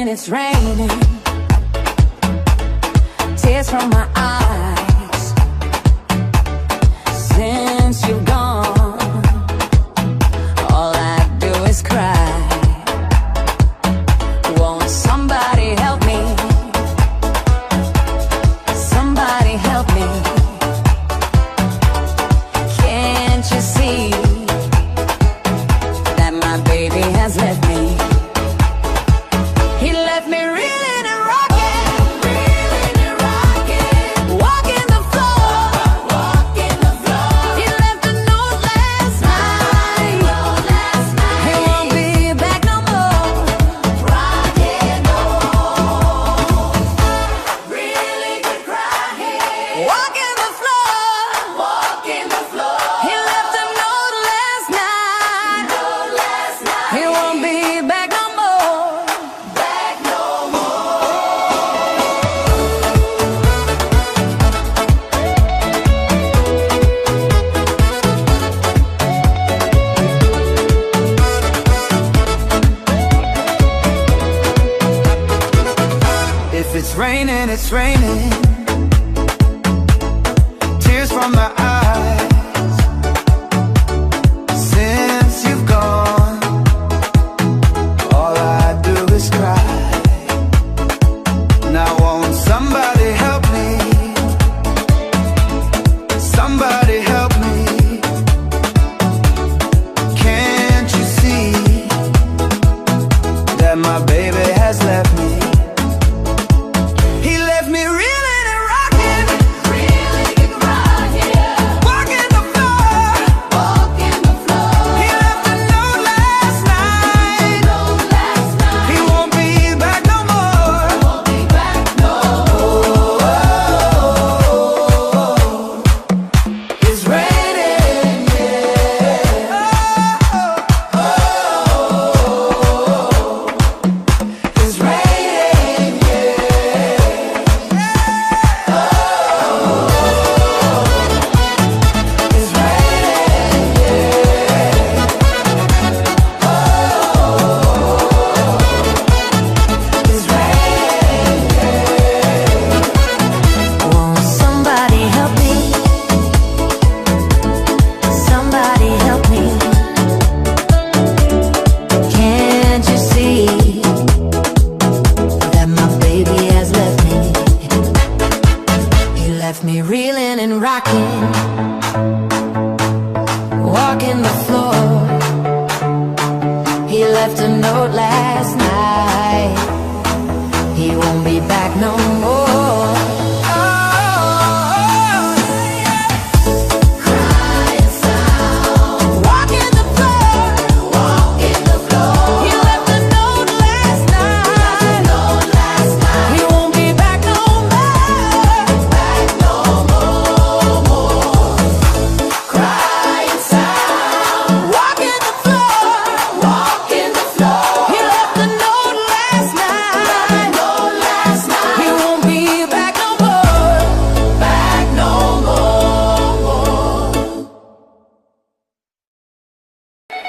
it's raining. Tears from my eyes. Since you've gone, all I do is cry. Won't somebody help me? Somebody help me. Can't you see that my baby has left me? He left me reeling and rocking, walking the floor. He left a note last night. He won't be back no more. Rocking on, really could cry here. Walking the floor. He left a note last night. He won't be back no more. If it's raining, it's raining. Tears from my eyes. Since you've gone, all I do is cry. Now won't somebody help me? Somebody help me. Can't you see that my baby has left me? He left me reeling and rocking, walking the floor. He left a note last night. He won't be back no more. It's raining, yeah. It's raining, it's Won't somebody help me? Somebody help me. Can't you see that my baby has left me? He left me reeling and rocking, walking the floor. He left a note last night. He won't be back no more.